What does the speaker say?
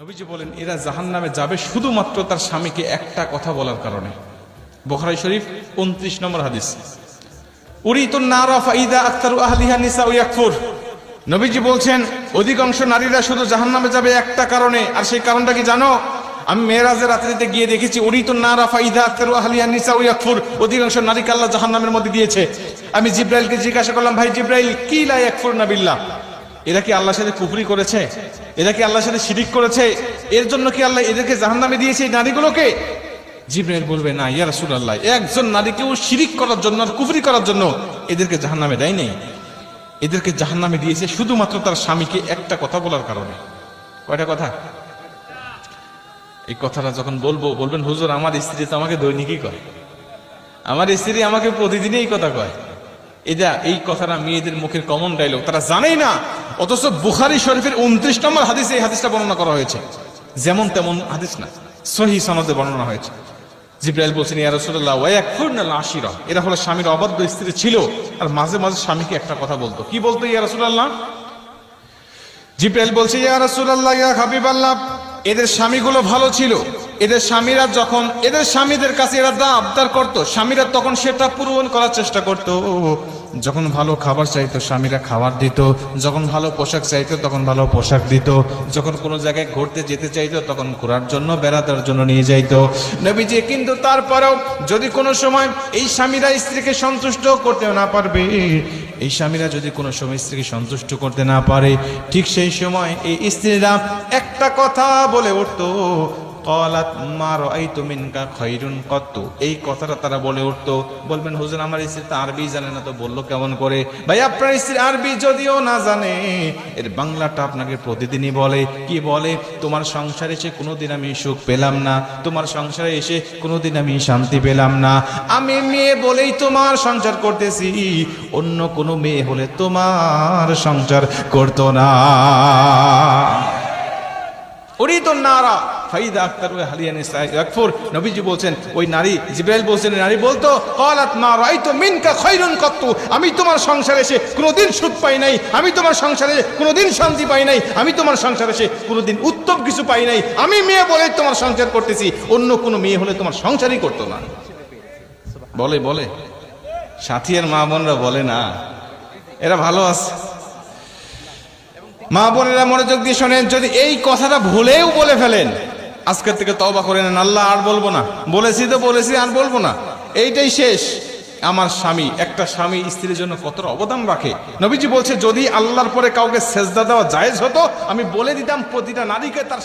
নবীজি বলেন এরা জাহান্নামে যাবে শুধুমাত্র তার স্বামীকে একটা কথা বলার কারণে। বুখারী শরীফ 29 নম্বর হাদিস। উরিতুন নারা ফাইদা আকতারু আহলিহা নিসাউ ইয়াকফুর। নবীজি বলছেন অধিকাংশ নারীরা শুধু জাহান্নামে যাবে একটা কারণে, আর সেই কারণটা কি জানো? আমি মেরাজের রাত্রিতে গিয়ে দেখেছি উরিতুন নারা ফাইদা আকতারু আহলিহা নিসাউ ইয়াকফুর, অধিকাংশ নারীকে আল্লাহ জাহান্নামের মধ্যে দিয়েছে। আমি জিব্রাইলকে জিজ্ঞাসা করলাম, ভাই জিব্রাইল, কি লা ইয়াকফুরনা বিল্লাহ, এরা কি আল্লাহর সাথে কুফরি করেছে? এরা কি আল্লাহর সাথে শিরিক করেছে? এর জন্য কি আল্লাহ এদেরকে জাহান্নামে দিয়েছে এই নারীগুলোকে? জিবরাইল বলবে, না ইয়া রাসূলুল্লাহ, একজন নারীকেও শিরিক করার জন্য আর কুফরি করার জন্য এদেরকে জাহান্নামে দেয় নাই। এদেরকে জাহান্নামে দিয়েছে শুধুমাত্র তার স্বামীকে একটা কথা বলার কারণে। কয়টা কথা? এই কথাটা যখন বলবো বলবেন, হুজুর আমার স্ত্রী তো আমাকে দৈনিকই কয়, আমার স্ত্রী আমাকে প্রতিদিনই এই কথা কয়। এই কথাটা মেয়েদের মুখের কমন ডায়লগ, তারা জানেই না। অথচ বুখারী শরীফের 29 নম্বর হাদিসে এই হাদিসটা বর্ণনা করা হয়েছে। যেমন তেমন হাদিস না, সহিহ সনদে বর্ণনা হয়েছে। জিবরাইল বলছেন, ইয়া রাসূলুল্লাহ ওয়া ইয়াকফুরনাল আশিরা, এরা হলো স্বামীর অবাধ্য স্ত্রী ছিল আর মাঝে মাঝে স্বামীকে একটা কথা বলতো। কি বলতো ইয়া রাসূলুল্লাহ? জিবরাইল বলছে, ইয়া রাসূলুল্লাহ ইয়া হাবিবাল্লাহ, এদের স্বামীগুলো ভালো ছিল। এদের স্বামীরা যখন এদের স্বামীদের কাছে এরা আবদার করতো, স্বামীরা তখন সেটা পূরণ করার চেষ্টা করতো। যখন ভালো খাবার চাইতো স্বামীরা খাবার দিত, যখন ভালো পোশাক চাইতো তখন ভালো পোশাক দিত, যখন কোনো জায়গায় ঘুরতে যেতে চাইতো তখন ঘোরার জন্য বেড়ানোর জন্য নিয়ে যাইতো নবীজি। কিন্তু তারপরেও যদি কোনো সময় এই স্বামীরা স্ত্রীকে সন্তুষ্ট করতে না পারবে, এই স্বামীরা যদি কোনো সময় স্ত্রীকে সন্তুষ্ট করতে না পারে, ঠিক সেই সময় এই স্ত্রীরা একটা কথা বলে উঠতো, ক্বালাত মা রাআইতু মিনকা খায়রুন কত্তু। এই কথাটা তারা বলে উঠতো। বলবেন, হুজুর আমার স্ত্রী তো আরবি জানে না, তো বললো কেমন করে? ভাই আপনার স্ত্রী আরবি যদিও না জানে, এর বাংলাটা আপনাকে প্রতিদিনই বলে। কি বলে? তোমার সংসারে এসে কোনোদিন আমি সুখ পেলাম না, তোমার সংসারে এসে কোনোদিন আমি শান্তি পেলাম না। আমি মেয়ে বলেই তোমার সংসার করতেছি, অন্য কোনো মেয়ে হলে তোমার সংসার করতো না। উরিতুন নারা ফাইদা আকতারু আহলিহা নিসা ইয়াকফুর। নবীজি বলছেন, ওই নারী, জিবরাইল বলছেন, নারী বলতো, ক্বালাত মা রাআইতু মিনকা খায়রুন কত্তু, আমি তোমার সংসারে এসে কোনোদিন সুখ পাই নাই, আমি তোমার সংসারে কোনোদিন শান্তি পাই নাই, আমি তোমার সংসারে এসে কোনোদিন উত্তম কিছু পাই নাই। আমি মেয়ে বলে তোমার সংসার করতেছি, অন্য কোনো মেয়ে হলে তোমার সংসারই করতো না। বলে বলে সাথী আর মা বোনরা বলে না, এরা ভালো আছে। মা বোনেরা মনোযোগ দিয়ে শোনেন, যদি এই কথাটা ভুলেও বলে ফেলেন, আজকের থেকে তওবা করে নেন, আল্লাহ আর বলবো না, বলেছি তো বলেছি, আর বলবো না, এইটাই শেষ। আমার স্বামী, একটা স্বামী স্ত্রীর জন্য কতটা অবদান রাখে। নবীজি বলছে, যদি আল্লাহর পরে কাউকে সেজদা দেওয়া জায়েজ হতো, আমি বলে দিতাম প্রতিটা নারীকে তার